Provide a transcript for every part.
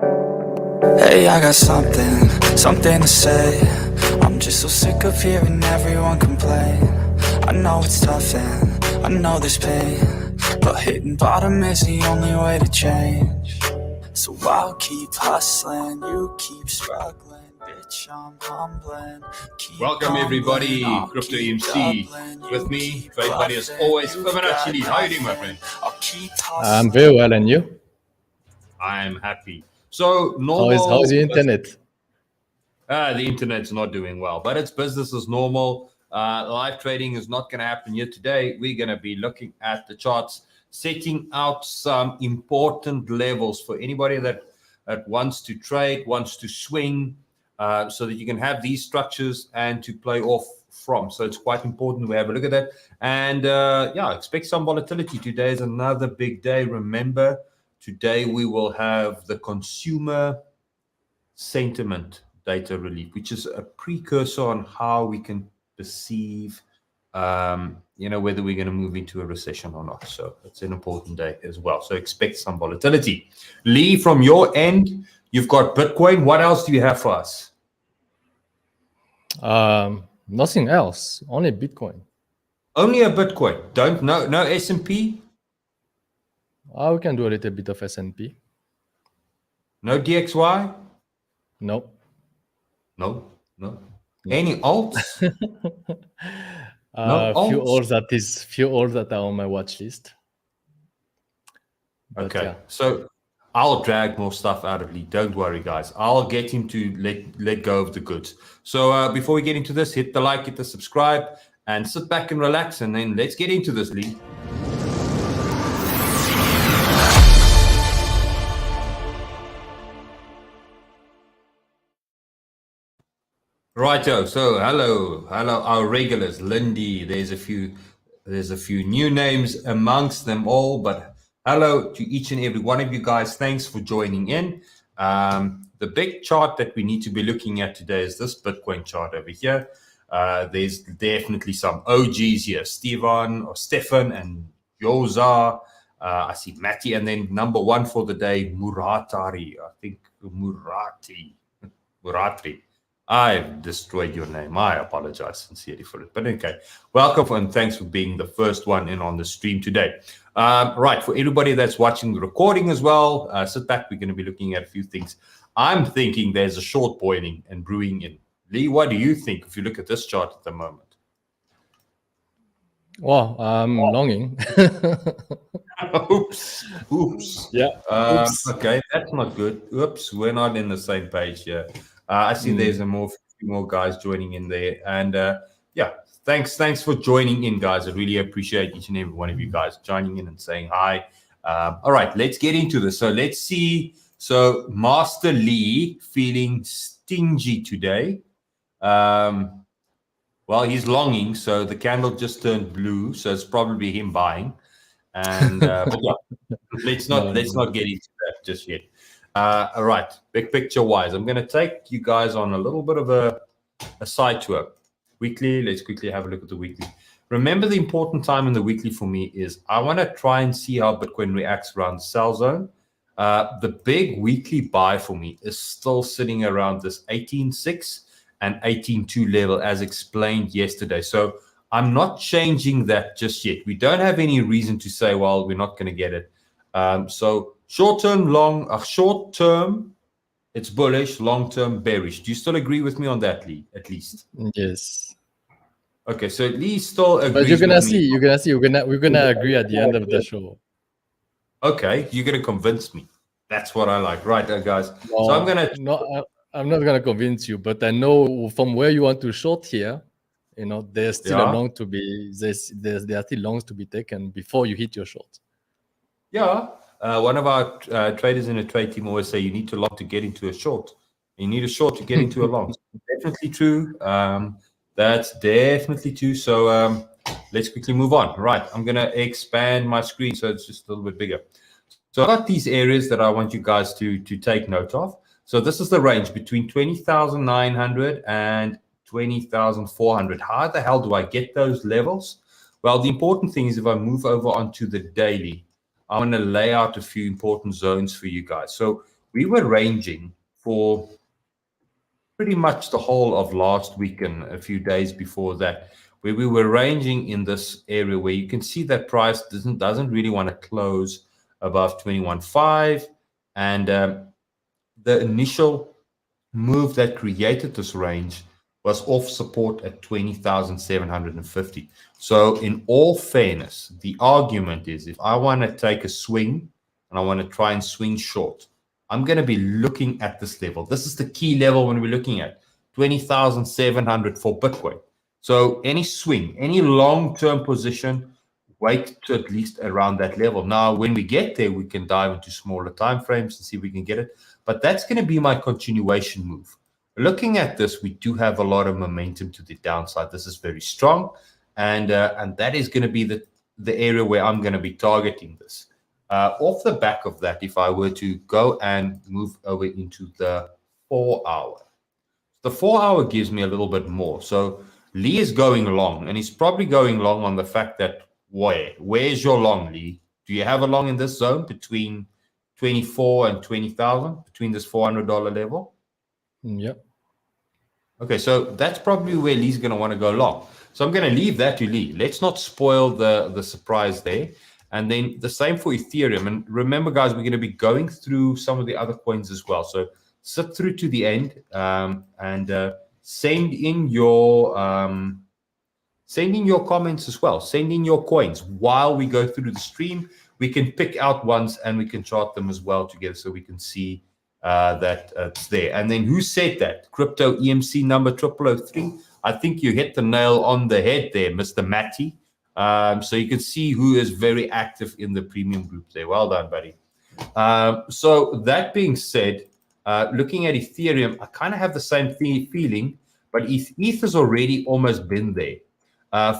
Hey, I got something to say. I'm just so sick of hearing everyone complain. I know it's tough and I know there's pain, but hitting bottom is the only way to change. So I'll keep hustling, you keep struggling, bitch, I'm humbling. Welcome everybody, Crypto MC with me, Trade Buddy as always, Fibonacci. How are you doing, my friend? I'm very well, and you? I'm happy. So normal. How is the internet? The internet's not doing well, but it's business as normal. Live trading is not going to happen here today. We're going to be looking at the charts, setting out some important levels for anybody that wants to trade, wants to swing, so that you can have these structures and to play off from. So it's quite important we have a look at that. And expect some volatility. Today is another big day. Remember, today we will have the consumer sentiment data relief, which is a precursor on how we can perceive, whether we're going to move into a recession or not. So it's an important day as well. So expect some volatility. Lee, from your end, you've got Bitcoin. What else do you have for us? Nothing else. Only Bitcoin. Only a Bitcoin. No S&P? We can do a little bit of S&P. No DXY? No. No. Any alts? No alts? Few alts that are on my watch list. But, okay, so I'll drag more stuff out of Lee. Don't worry, guys. I'll get him to let go of the goods. So before we get into this, hit the like, hit the subscribe, and sit back and relax, and then let's get into this, Lee. Righto. So hello, our regulars, Lindy. There's a few new names amongst them all, but hello to each and every one of you guys. Thanks for joining in. The big chart that we need to be looking at today is this Bitcoin chart over here. There's definitely some OGs here, Stefan and Yoza. I see Matty, and then number one for the day, Muratari. I think Muratri. I've destroyed your name. I apologize sincerely for it. But okay, welcome and thanks for being the first one in on the stream today. Right, for everybody that's watching the recording as well, sit back. We're going to be looking at a few things. I'm thinking there's a short boiling and brewing in. Lee, what do you think if you look at this chart at the moment? Well, I'm longing. Oops. Yeah. Oops. Okay, that's not good. Oops, we're not in the same page here. I see there's few more guys joining in there. And thanks for joining in, guys. I really appreciate each and every one of you guys joining in and saying hi. All right, let's get into this. So let's see. So Master Lee feeling stingy today. Well, he's longing. So the candle just turned blue. So it's probably him buying. And let's not get into that just yet. All right, big picture wise, I'm going to take you guys on a little bit of a side tour. Weekly, let's quickly have a look at the weekly. Remember, the important time in the weekly for me is I want to try and see how Bitcoin reacts around the sell zone. The big weekly buy for me is still sitting around this 18.6 and 18.2 level as explained yesterday. So I'm not changing that just yet. We don't have any reason to say, well, we're not going to get it. So short term, it's bullish. Long term, bearish. Do you still agree with me on that, Lee? At least. Yes. Okay, so Lee still agrees. But you're gonna see. We're gonna agree at the end of the show. Okay, you're gonna convince me. That's what I like, right, guys? No, so I'm not gonna convince you, but I know from where you want to short here. There's still a long to be. There are still longs to be taken before you hit your short. Yeah. One of our traders in a trade team always say you need to long to get into a short. You need a short to get into a long. Definitely true. That's definitely true. So let's quickly move on. Right. I'm going to expand my screen so it's just a little bit bigger. So I've got these areas that I want you guys to take note of. So this is the range between 20,900 and 20,400. How the hell do I get those levels? Well, the important thing is if I move over onto the daily, I want to lay out a few important zones for you guys. So we were ranging for pretty much the whole of last week and a few days before that, where we were ranging in this area where you can see that price doesn't really want to close above 21.5, and the initial move that created this range was off support at 20,750. So in all fairness, the argument is if I want to take a swing and I want to try and swing short, I'm going to be looking at this level. This is the key level when we're looking at 20,700 for Bitcoin. So any swing, any long-term position, wait to at least around that level. Now, when we get there, we can dive into smaller time frames and see if we can get it. But that's going to be my continuation move. Looking at this, we do have a lot of momentum to the downside. This is very strong, and that is going to be the area where I'm going to be targeting this. Off the back of that, if I were to go and move over into the 4 hour, the 4 hour gives me a little bit more. So Lee is going long, and he's probably going long on the fact that where's your long, Lee? Do you have a long in this zone between 24 and 20,000, between this $400 level? Yeah. Okay, so that's probably where Lee's going to want to go long. So I'm going to leave that to Lee. Let's not spoil the surprise there. And then the same for Ethereum. And remember, guys, we're going to be going through some of the other coins as well. So sit through to the end and send in your comments as well. Send in your coins while we go through the stream. We can pick out ones and we can chart them as well together so we can see that it's there. And then who said that? Crypto EMC number 0003. I think you hit the nail on the head there, Mr. Matty. So you can see who is very active in the premium group there. Well done, buddy. So that being said, looking at Ethereum, I kind of have the same feeling, but ETH has already almost been there.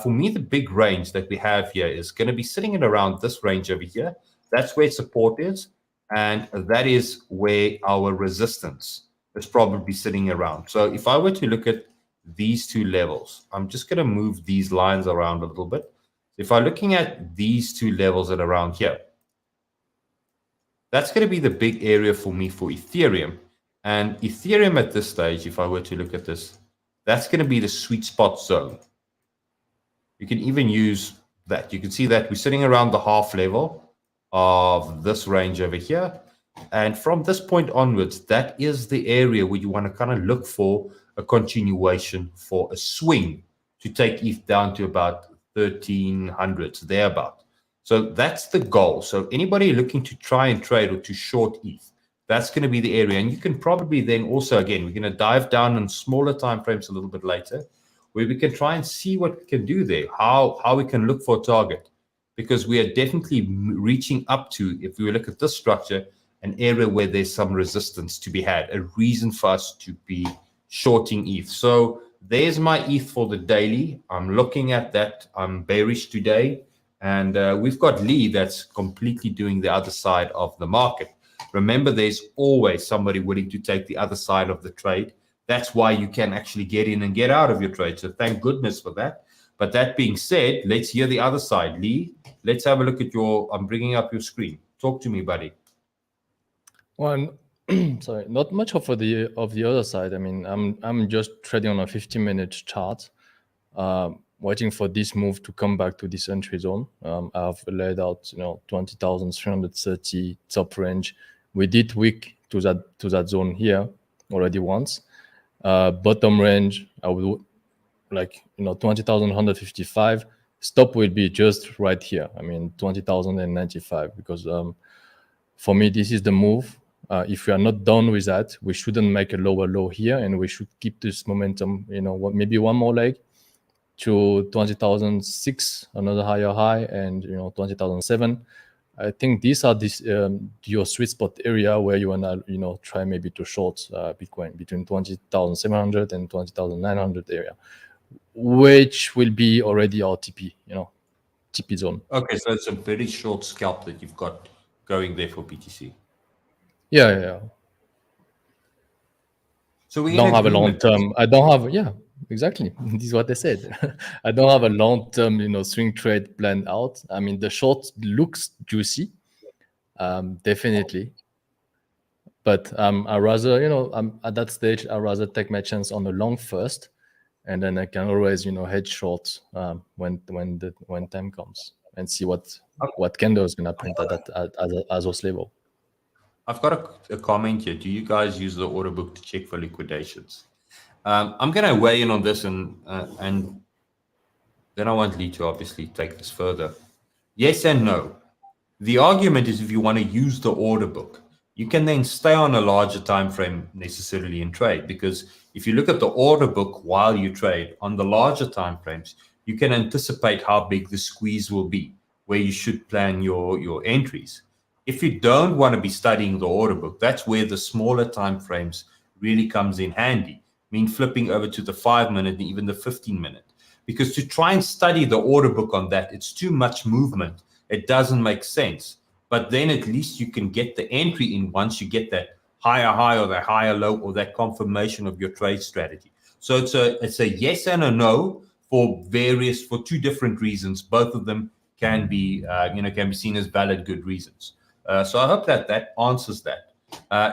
For me, the big range that we have here is going to be sitting at around this range over here. That's where support is. And that is where our resistance is probably sitting around. So if I were to look at these two levels, I'm just going to move these lines around a little bit. If I'm looking at these two levels at around here, that's going to be the big area for me for Ethereum. And Ethereum at this stage, if I were to look at this, that's going to be the sweet spot zone. You can even use that. You can see that we're sitting around the half level of this range over here. And from this point onwards, that is the area where you want to kind of look for a continuation for a swing to take ETH down to about 1,300, thereabout. So that's the goal. So anybody looking to try and trade or to short ETH, that's going to be the area. And you can probably then also, again, we're going to dive down in smaller time frames a little bit later, where we can try and see what we can do there, how we can look for a target. Because we are definitely reaching up to, if we look at this structure, an area where there's some resistance to be had, a reason for us to be shorting ETH. So there's my ETH for the daily. I'm looking at that. I'm bearish today. And we've got Lee that's completely doing the other side of the market. Remember, there's always somebody willing to take the other side of the trade. That's why you can actually get in and get out of your trade. So thank goodness for that. But that being said, let's hear the other side. Lee, let's have a look at I'm bringing up your screen. Talk to me, buddy. Well, sorry, not much of the other side. I mean, I'm just trading on a 15-minute chart, waiting for this move to come back to this entry zone. I've laid out, 20,330 top range. We did weak to that zone here already once. Bottom range, I would like 20,155. Stop will be just right here. I mean 20,095, because for me this is the move. If we are not done with that, we shouldn't make a lower low here, and we should keep this momentum. Maybe one more leg to 20,006, another higher high, and 20,007. I think these are your sweet spot area where you wanna try maybe to short Bitcoin between 20,700 and 20,900 area, which will be already our TP zone. Okay, so it's a very short scalp that you've got going there for BTC. Yeah. So we don't have a long term. I don't have. Yeah, exactly. This is what I said. I don't have a long term, swing trade planned out. I mean, the short looks juicy, definitely. But I rather, I'm at that stage, I rather take my chance on the long first, and then I can always, hedge short when time comes, and see what candle is gonna print at those level. I've got a comment here. Do you guys use the order book to check for liquidations? I'm going to weigh in on this, and then I want Lee to obviously take this further. Yes and no. The argument is, if you want to use the order book, you can then stay on a larger time frame necessarily in trade, because if you look at the order book while you trade on the larger time frames, you can anticipate how big the squeeze will be, where you should plan your entries. If you don't want to be studying the order book, that's where the smaller time frames really comes in handy. I mean, flipping over to the 5-minute and even the 15-minute, because to try and study the order book on that, it's too much movement. It doesn't make sense. But then at least you can get the entry in once you get that higher high or that higher low or that confirmation of your trade strategy. So it's a yes and a no for two different reasons. Both of them can be seen as valid, good reasons. So I hope that answers that.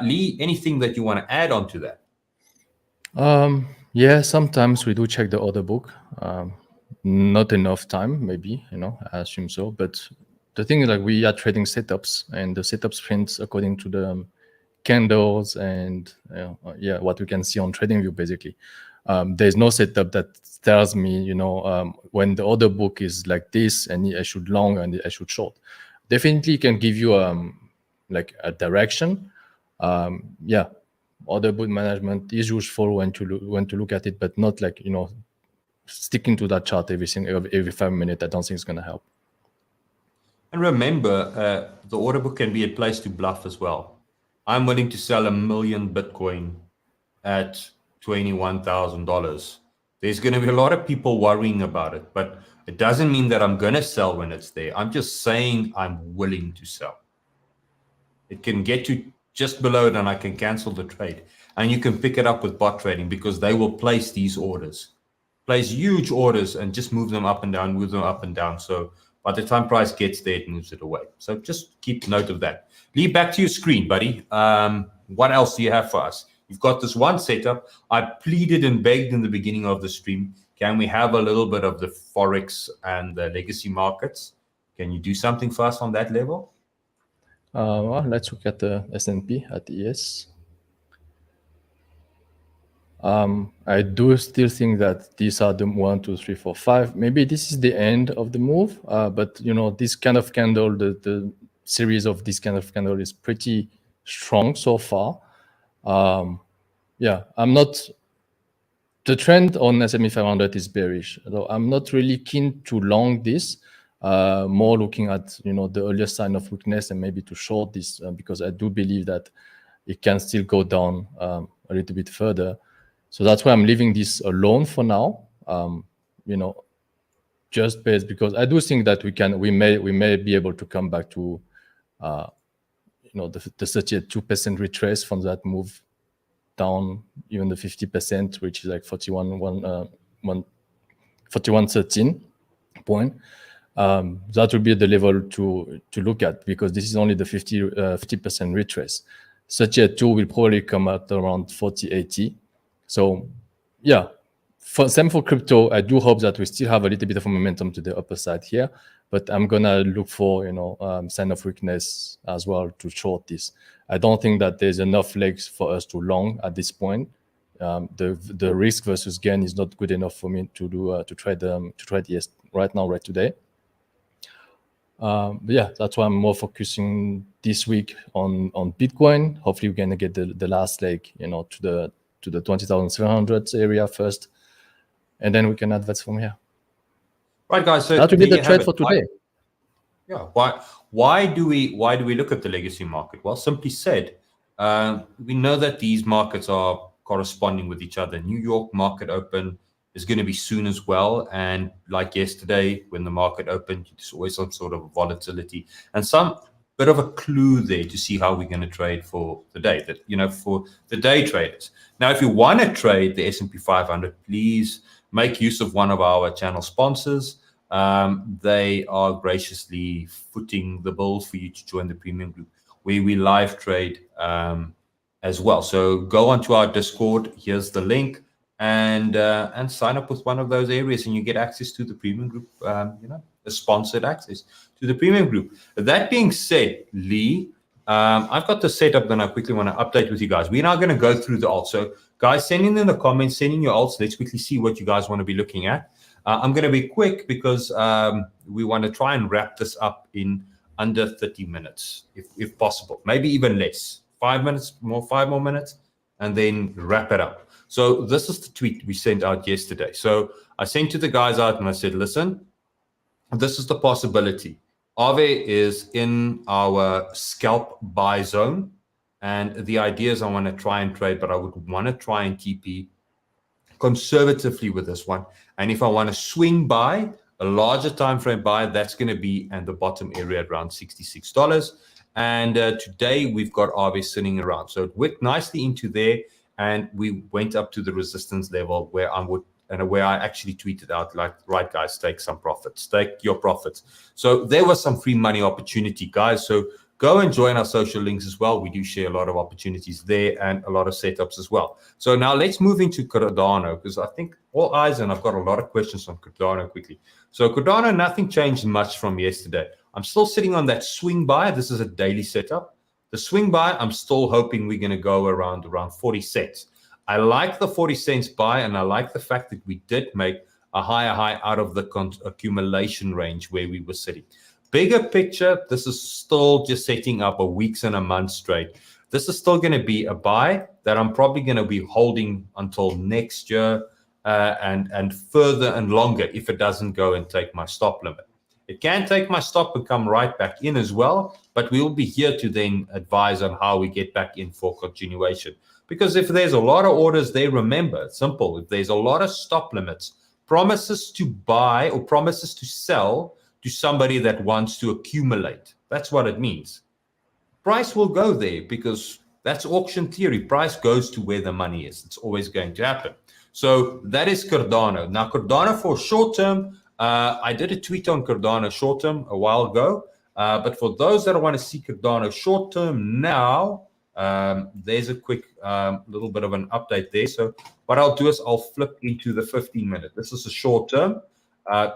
Lee, anything that you want to add on to that? Yeah, sometimes we do check the order book. Not enough time, maybe, I assume so. But the thing is, like, we are trading setups, and the setups print according to the candles and what we can see on TradingView. Basically, there's no setup that tells me, when the order book is like this, and I should long and I should short. Definitely can give you like a direction. Order book management is useful when to look at it, but not like, sticking to that chart every 5 minutes. I don't think it's going to help. And remember, the order book can be a place to bluff as well. I'm willing to sell 1 million Bitcoin at $21,000. There's going to be a lot of people worrying about it, but it doesn't mean that I'm going to sell when it's there. I'm just saying I'm willing to sell. It can get to just below it, and I can cancel the trade. And you can pick it up with bot trading, because they will place these orders, place huge orders, and just move them up and down, move them up and down. So by the time price gets there, it moves it away. So just keep note of that. Lee, back to your screen, buddy. What else do you have for us? You've got this one setup. I pleaded and begged in the beginning of the stream, can we have a little bit of the Forex and the legacy markets? Can you do something for us on that level? Well, let's look at the S&P at ES. I do still think that these are the 1, 2, 3, 4, 5. Maybe this is the end of the move, but this kind of candle, the series of this kind of candle is pretty strong so far. I'm not. The trend on S&P 500 is bearish, though I'm not really keen to long this. More looking at the earlier sign of weakness, and maybe to short this, because I do believe that it can still go down a little bit further. So that's why I'm leaving this alone for now. Just based, because I do think that we may be able to come back to the 32% retrace from that move down, even the 50%, which is like 41.13 point. That would be the level to look at, because this is only the 50% retrace. Such a 2 will probably come at around 40.80. So same for crypto. I do hope that we still have a little bit of momentum to the upper side here, but I'm gonna look for sign of weakness as well to short this. I don't think that there's enough legs for us to long at this point. The risk versus gain is not good enough for me to trade ES right now, right today. That's why I'm more focusing this week on Bitcoin. Hopefully, we're gonna get the last leg, to the 20,700 area first, and then we can advance from here. Right, guys. So that would be the trade for today. Why do we look at the legacy market? Well, simply said, we know that these markets are corresponding with each other. New York market open is going to be soon as well, and like yesterday when the market opened, there's always some sort of volatility and some bit of a clue there to see how we're going to trade for the day. That for the day traders. Now, if you want to trade the S&P 500, please make use of one of our channel sponsors. They are graciously footing the bill for you to join the premium group, where we live trade as well. So go onto our Discord. Here's the link, and sign up with one of those areas, and you get access to the premium group. The sponsored access to the premium group. That being said, Lee, I've got the setup that I quickly want to update with you guys. We're now going to go through the alts. So guys, send in the comments, send in your alts. Let's quickly see what you guys want to be looking at. I'm going to be quick because we want to try and wrap this up in under 30 minutes, if possible, maybe even less. 5 more minutes, and then wrap it up. So this is the tweet we sent out yesterday. So I sent to the guys out and I said, listen, this is the possibility. Aave is in our scalp buy zone. And the idea is I want to try and trade, but I would want to try and TP conservatively with this one. And if I want to swing buy, a larger time frame buy, that's going to be at the bottom area at around $66. And today we've got Aave sitting around. So it went nicely into there, and we went up to the resistance level where I actually tweeted out, like, right, guys, take some profits, take your profits. So there was some free money opportunity, guys. So go and join our social links as well. We do share a lot of opportunities there and a lot of setups as well. So now let's move into Cardano, because I think all eyes, and I've got a lot of questions on Cardano quickly. So Cardano, nothing changed much from yesterday. I'm still sitting on that swing buy. This is a daily setup. The swing buy, I'm still hoping we're going to go around 40 cents. I like the 40 cents buy, and I like the fact that we did make a higher high out of the accumulation range where we were sitting. Bigger picture, this is still just setting up a weeks and a month straight. This is still going to be a buy that I'm probably going to be holding until next year and further and longer if it doesn't go and take my stop limit. It can take my stop and come right back in as well, but we will be here to then advise on how we get back in for continuation. Because if there's a lot of orders there, remember, it's simple. If there's a lot of stop limits, promises to buy or promises to sell to somebody that wants to accumulate, that's what it means. Price will go there because that's auction theory. Price goes to where the money is. It's always going to happen. So that is Cardano. Now, Cardano for short term, I did a tweet on Cardano short term a while ago. But for those that want to see Cardano short term now, there's a quick little bit of an update there. So what I'll do is I'll flip into the 15-minute. This is a short term.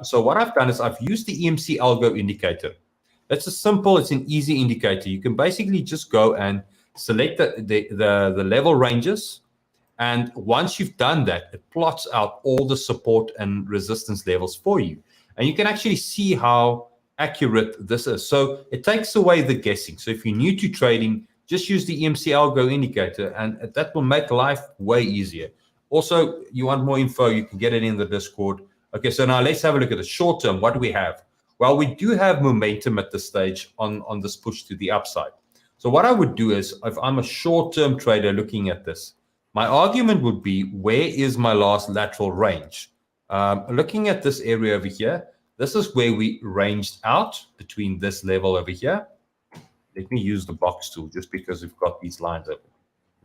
So what I've done is I've used the EMC ALGO indicator. It's an easy indicator. You can basically just go and select the level ranges. And once you've done that, it plots out all the support and resistance levels for you. And you can actually see how accurate this is. So it takes away the guessing. So if you're new to trading, just use the EMC ALGO indicator, and that will make life way easier. Also, you want more info, you can get it in the Discord. Okay, so now let's have a look at the short term. What do we have? Well, we do have momentum at this stage on this push to the upside. So what I would do is, if I'm a short-term trader looking at this, my argument would be, where is my last lateral range? Looking at this area over here, this is where we ranged out between this level over here. Let me use the box tool just because we've got these lines open.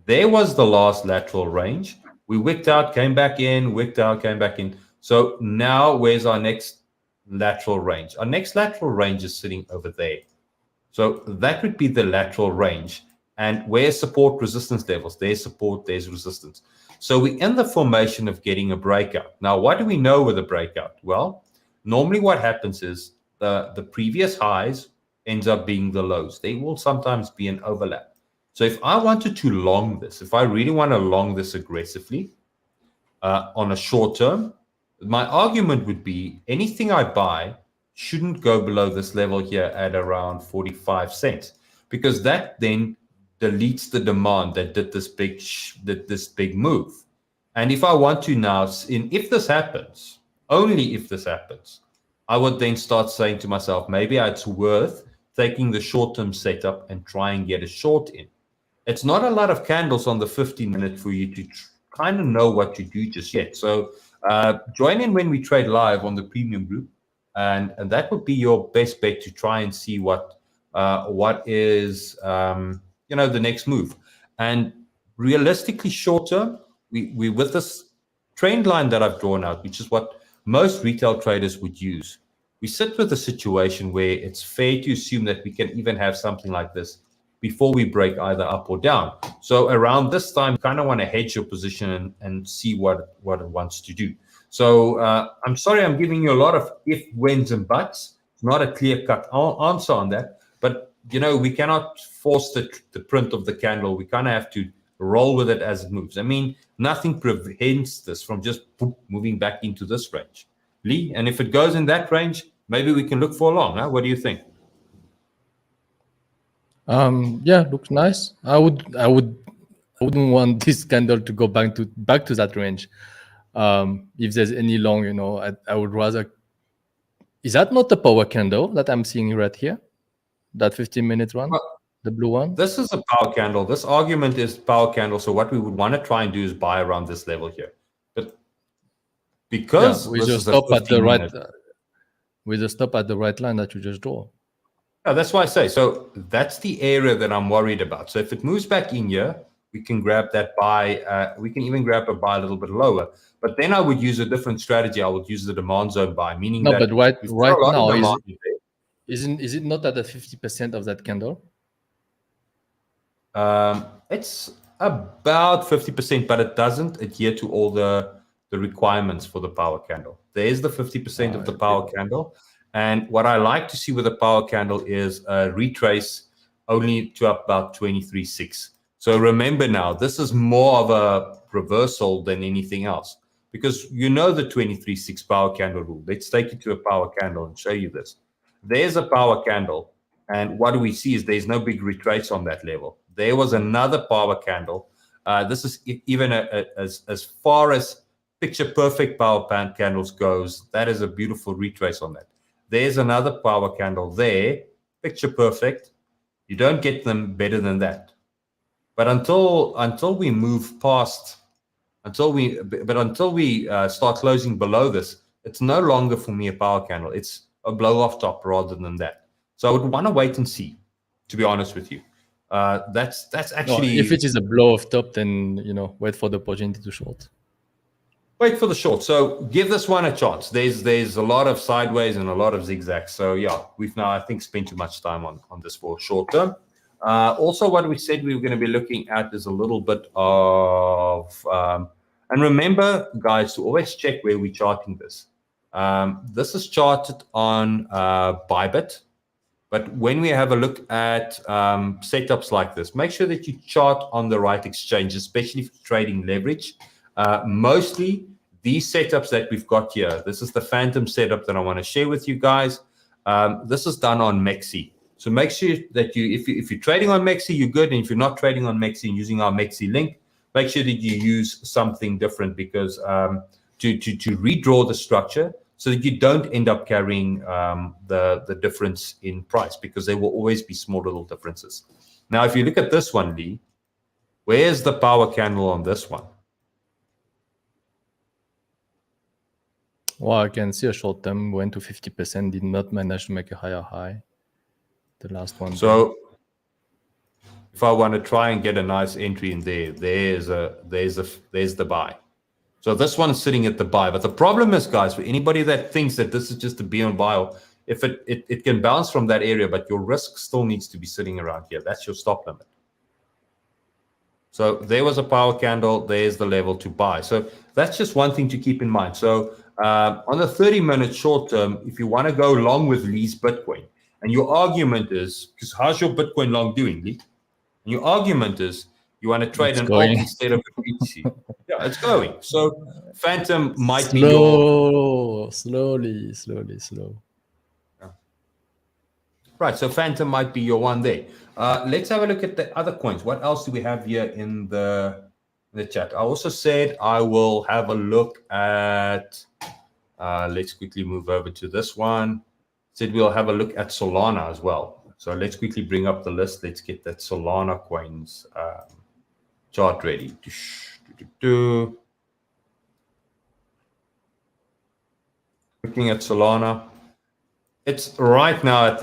There was the last lateral range. We wicked out, came back in, wicked out, came back in. So now where's our next lateral range? Our next lateral range is sitting over there. So that would be the lateral range. And where's support, resistance levels? There's support, there's resistance. So we're in the formation of getting a breakout. Now, what do we know with a breakout? Well, normally what happens is the previous highs ends up being the lows. They will sometimes be an overlap. So if I wanted to long this, if I really want to long this aggressively on a short term, my argument would be anything I buy shouldn't go below this level here at around 45 cents, because that then deletes the demand that did this big move. And if I want to now, if this happens, only if this happens, I would then start saying to myself, maybe it's worth taking the short-term setup and try and get a short in. It's not a lot of candles on the 15-minute for you to kind of know what to do just yet. So join in when we trade live on the premium group, and that would be your best bet to try and see what is the next move. And realistically, short term, we with this trend line that I've drawn out, which is what most retail traders would use, we sit with a situation where it's fair to assume that we can even have something like this before we break either up or down. So around this time, you kind of want to hedge your position and see what it wants to do. So I'm sorry I'm giving you a lot of if, whens, and buts. It's not a clear-cut answer on that. But, we cannot force the print of the candle. We kind of have to roll with it as it moves. I mean, nothing prevents this from just moving back into this range. Lee, and if it goes in that range, maybe we can look for a long. Huh? What do you think? Yeah, looks nice. I wouldn't want this candle to go back to that range. If there's any long, I would rather. Is that not the power candle that I'm seeing right here? That 15-minute one, the blue one? This is a power candle. This argument is power candle. So what we would want to try and do is buy around this level here. But because we just stop at the right, with a stop at the right line that you just draw. Yeah, that's why I say. So that's the area that I'm worried about. So if it moves back in here, we can grab that buy. We can even grab a buy a little bit lower. But then I would use a different strategy. I would use the demand zone buy, meaning that but right now, is it not at the 50% of that candle? It's about 50%, but it doesn't adhere to all the requirements for the power candle. There's the 50% of the power candle. And what I like to see with a power candle is a retrace only to about 23.6. So remember now, this is more of a reversal than anything else, because the 23.6 power candle rule. Let's take you to a power candle and show you this. There's a power candle, and what do we see is there's no big retrace on that level. There was another power candle. This is even as far as picture perfect power candles goes. That is a beautiful retrace on that. There's another power candle there, picture perfect. You don't get them better than that. But until we move past, until we start closing below this, it's no longer for me a power candle. It's a blow off top rather than that. So I would want to wait and see, to be honest with you. That's actually, if it is a blow off top, then wait for the opportunity to short. Wait for the short. So give this one a chance. There's a lot of sideways and a lot of zigzags. So yeah, we've now, I think, spent too much time on this for short term. Also, what we said we were going to be looking at is a little bit of, and remember, guys, to always check where we're charting this. This is charted on Bybit. But when we have a look at setups like this, make sure that you chart on the right exchange, especially for trading leverage. Mostly these setups that we've got here, this is the Phantom setup that I want to share with you guys. This is done on Mexi. So make sure that if you're trading on Mexi, you're good. And if you're not trading on Mexi and using our Mexi link, make sure that you use something different, because to redraw the structure so that you don't end up carrying the difference in price, because there will always be small little differences. Now, if you look at this one, Lee, where's the power candle on this one? Well, I can see a short term went to 50%, did not manage to make a higher high. The last one. So if I want to try and get a nice entry in there, there's the buy. So this one's sitting at the buy. But the problem is, guys, for anybody that thinks that this is just a be on buy, if it can bounce from that area, but your risk still needs to be sitting around here. That's your stop limit. So there was a power candle. There's the level to buy. So that's just one thing to keep in mind. So on the 30-minute short term, if you want to go long with Lee's Bitcoin, and your argument is, because how's your Bitcoin long doing, Lee? And your argument is you want to trade an alt instead of a BTC. Yeah, it's going. So Phantom might be your... Slowly. Yeah. Right, so Phantom might be your one there. Let's have a look at the other coins. What else do we have here in the chat? I also said I will have a look at, let's quickly move over to this one. Said we'll have a look at Solana as well. So let's quickly bring up the list. Let's get that Solana coins chart ready. Looking at Solana, it's right now at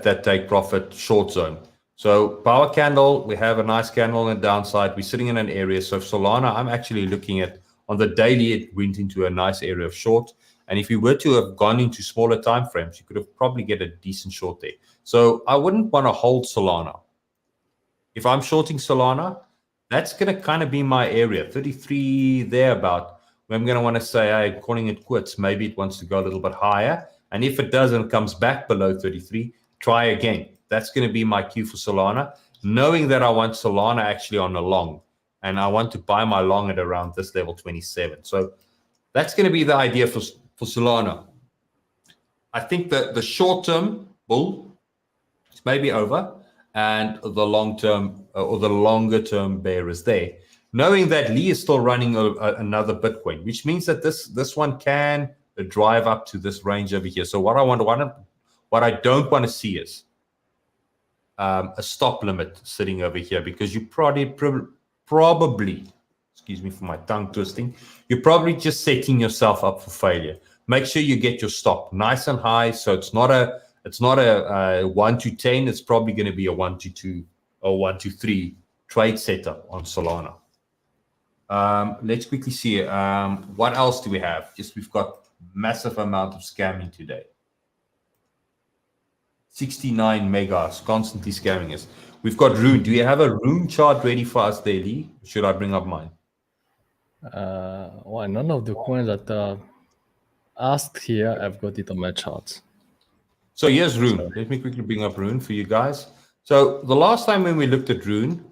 that take profit short zone. So power candle, we have a nice candle on the downside. We're sitting in an area. So Solana, I'm actually looking at, on the daily, it went into a nice area of short. And if you were to have gone into smaller time frames, you could have probably get a decent short there. So I wouldn't want to hold Solana. If I'm shorting Solana, that's going to kind of be my area, 33 thereabout. Where I'm going to want to say, hey, calling it quits. Maybe it wants to go a little bit higher. And if it doesn't, comes back below 33, try again. That's going to be my cue for Solana, knowing that I want Solana actually on a long. And I want to buy my long at around this level 27. So that's going to be the idea for Solana. I think that the short-term bull is maybe over, and the long-term or the longer-term bear is there. Knowing that Lee is still running another Bitcoin, which means that this one can drive up to this range over here. So what I don't want to see is a stop limit sitting over here, because you probably, excuse me for my tongue twisting, you're probably just setting yourself up for failure. Make sure you get your stop nice and high, so it's not a 1 to 10. It's probably going to be a 1 to 2 or 1 to 3 trade setup on Solana. Let's quickly see what else do we have. We've got massive amount of scamming today. 69 megas constantly scamming us. We've got Rune. Do you have a Rune chart ready for us there, Lee? Should I bring up mine? Well, none of the coins that are asked here, I've got it on my chart. So here's Rune. Let me quickly bring up Rune for you guys. So the last time when we looked at Rune,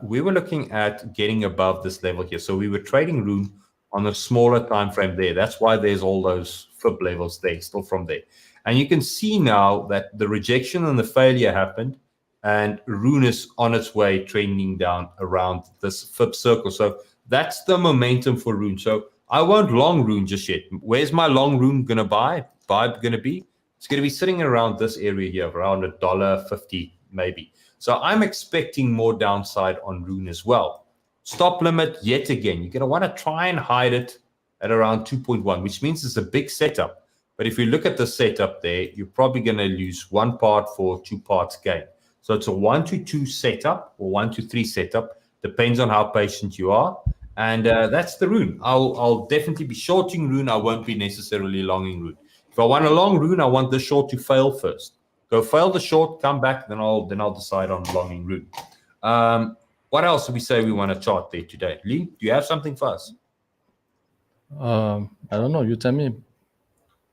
we were looking at getting above this level here. So we were trading Rune on a smaller time frame there. That's why there's all those fib levels there, still from there. And you can see now that the rejection and the failure happened, and Rune is on its way trending down around this fib circle. So that's the momentum for Rune. So I won't long Rune just yet. Where's my long Rune going to buy? Going to be? It's going to be sitting around this area here, around $1.50 maybe. So I'm expecting more downside on Rune as well. Stop limit, yet again, you're going to want to try and hide it at around 2.1, which means it's a big setup. But if you look at the setup there, you're probably going to lose 1 part for 2 parts gain. So it's a 1 to 2 setup or 1 to 3 setup. Depends on how patient you are. And that's the Rune. I'll definitely be shorting Rune. I won't be necessarily longing Rune. If I want a long Rune, I want the short to fail first. Go fail the short, come back, then I'll decide on longing Rune. What else do we say we want to chart there today? Lee, do you have something for us? I don't know. You tell me.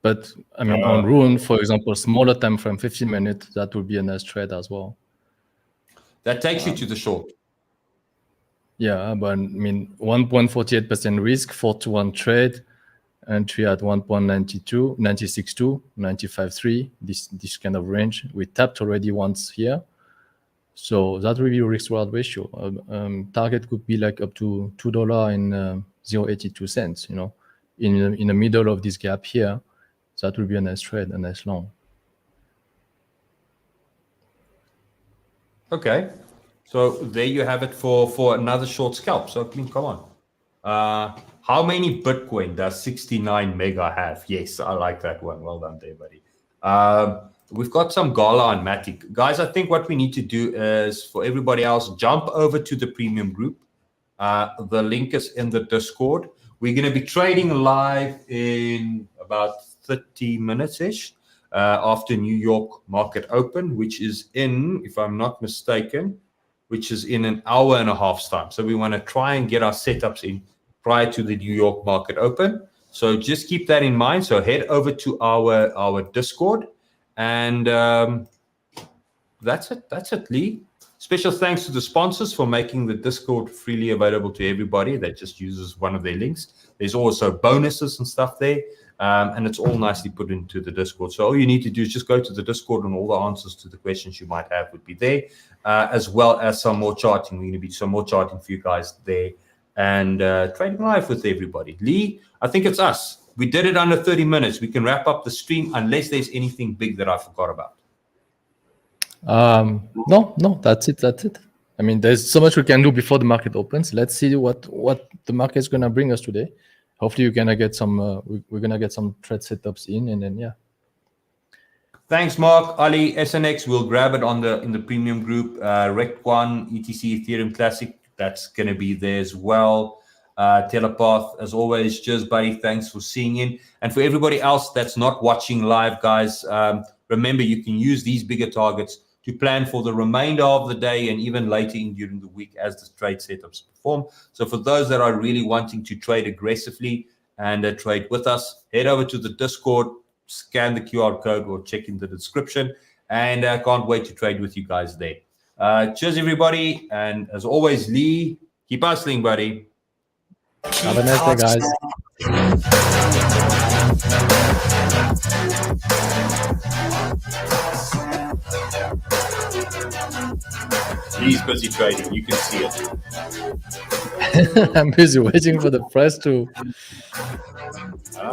But I mean, on Rune, for example, smaller time frame, 15 minutes, that would be a nice trade as well. That takes you to the short. Yeah, but I mean, 1.48% risk, 4-to-1 trade, entry at 1.92, 96.2, 95.3, this kind of range. We tapped already once here. So that will be a risk-reward ratio. Target could be like up to $2 and 0.82 cents, you know, in the middle of this gap here. That will be a nice trade, a nice long. Okay. So there you have it for another short scalp. So come on. How many Bitcoin does 69 mega have? Yes, I like that one. Well done there, buddy. We've got some Gala and Matic. Guys, I think what we need to do is, for everybody else, jump over to the premium group. The link is in the Discord. We're going to be trading live in about 30 minutes-ish after New York market open, which is in, if I'm not mistaken, which is in an hour and a half's time. So we want to try and get our setups in prior to the New York market open. So just keep that in mind. So head over to our Discord, and that's it, Lee. Special thanks to the sponsors for making the Discord freely available to everybody that just uses one of their links. There's also bonuses and stuff there, and it's all nicely put into the Discord. So all you need to do is just go to the Discord, and all the answers to the questions you might have would be there, as well as some more charting. We're going to be some more charting for you guys there, and trading live with everybody. Lee, I think it's us. We did it under 30 minutes. We can wrap up the stream unless there's anything big that I forgot about. No, that's it. I mean, there's so much we can do before the market opens. Let's see what the market is gonna bring us today. Hopefully, we're gonna get some trade setups in, and then yeah. Thanks, Mark. Ali, SNX, we'll grab it in the premium group. Rec1, ETC, Ethereum Classic, that's gonna be there as well. Telepath, as always, cheers, buddy. Thanks for seeing in. And for everybody else that's not watching live, guys, remember you can use these bigger targets to plan for the remainder of the day and even later in during the week as the trade setups perform. So for those that are really wanting to trade aggressively and trade with us, head over to the Discord, scan the QR code or check in the description, and I can't wait to trade with you guys there. Cheers, everybody. And as always, Lee, keep hustling, buddy. Have a nice day, guys. He's busy trading. You can see it. I'm busy waiting for the price to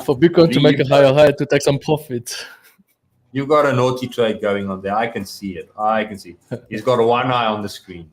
for Bitcoin to make a higher high to take some profit. You got a naughty trade going on there. I can see it. He's got one eye on the screen.